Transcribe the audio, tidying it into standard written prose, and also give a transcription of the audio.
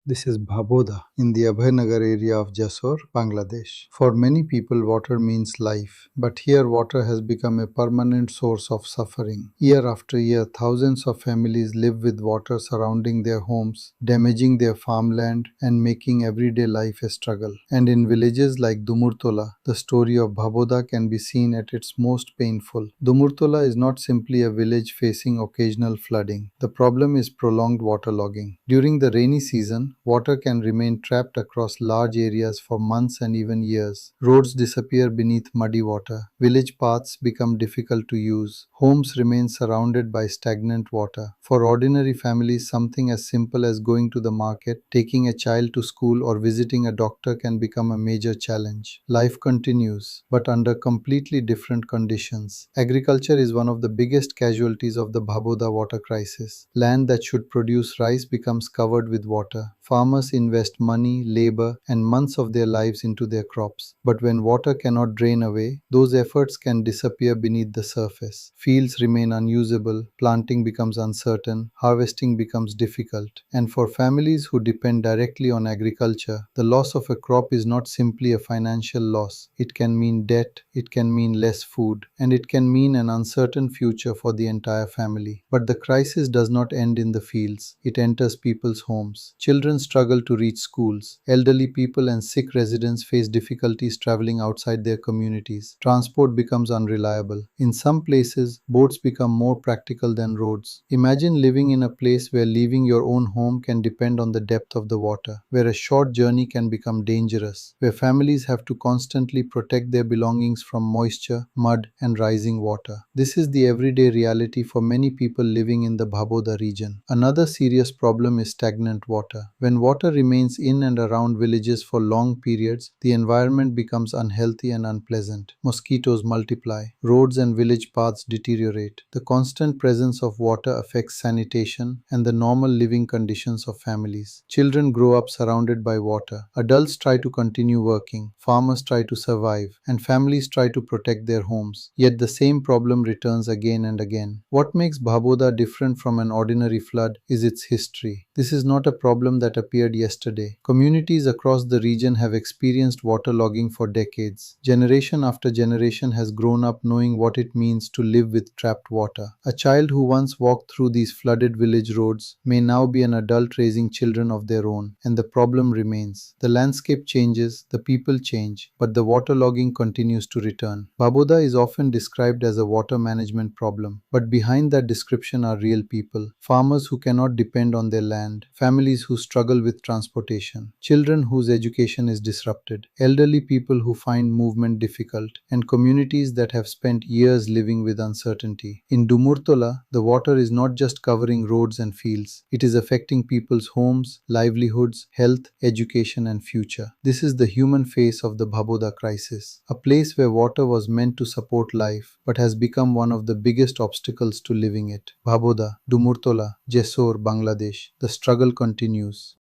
This is Bhabodah in the Abhaynagar area of Jessore, Bangladesh. For many people, water means life, but here water has become a permanent source of suffering. Year after year, thousands of families live with water surrounding their homes, damaging their farmland and making everyday life a struggle. And in villages like Dumurtola, the story of Bhabodah can be seen at its most painful. Dumurtola is not simply a village facing occasional flooding. The problem is prolonged waterlogging. During the rainy season, water can remain trapped across large areas for months and even years. Roads disappear beneath muddy water. Village paths become difficult to use. Homes remain surrounded by stagnant water. For ordinary families, something as simple as going to the market, taking a child to school, or visiting a doctor can become a major challenge. Life continues, but under completely different conditions. Agriculture is one of the biggest casualties of the Bhabodah water crisis. Land that should produce rice becomes covered with water. Farmers invest money, labor, and months of their lives into their crops. But when water cannot drain away, those efforts can disappear beneath the surface. Fields remain unusable, planting becomes uncertain, harvesting becomes difficult. And for families who depend directly on agriculture, the loss of a crop is not simply a financial loss. It can mean debt, it can mean less food, and it can mean an uncertain future for the entire family. But the crisis does not end in the fields. It enters people's homes. Children struggle to reach schools. Elderly people and sick residents face difficulties traveling outside their communities. Transport becomes unreliable. In some places, boats become more practical than roads. Imagine living in a place where leaving your own home can depend on the depth of the water, where a short journey can become dangerous, where families have to constantly protect their belongings from moisture, mud, and rising water. This is the everyday reality for many people living in the Bhabodah region. Another serious problem is stagnant water. When water remains in and around villages for long periods, the environment becomes unhealthy and unpleasant. Mosquitoes multiply, roads and village paths deteriorate. The constant presence of water affects sanitation and the normal living conditions of families. Children grow up surrounded by water. Adults try to continue working, farmers try to survive, and families try to protect their homes. Yet the same problem returns again and again. What makes Bhabodah different from an ordinary flood is its history. This is not a problem that appeared yesterday. Communities across the region have experienced waterlogging for decades. Generation after generation has grown up knowing what it means to live with trapped water. A child who once walked through these flooded village roads may now be an adult raising children of their own, and the problem remains. The landscape changes, the people change, but the waterlogging continues to return. Bhabodah is often described as a water management problem, but behind that description are real people. Farmers who cannot depend on their land, families who struggle with transportation, children whose education is disrupted, elderly people who find movement difficult, and communities that have spent years living with uncertainty. In Dumurtola, the water is not just covering roads and fields, it is affecting people's homes, livelihoods, health, education, and future. This is the human face of the Bhabodah crisis, a place where water was meant to support life but has become one of the biggest obstacles to living it. Bhabodah, Dumurtola, Jessore, Bangladesh. The struggle continues.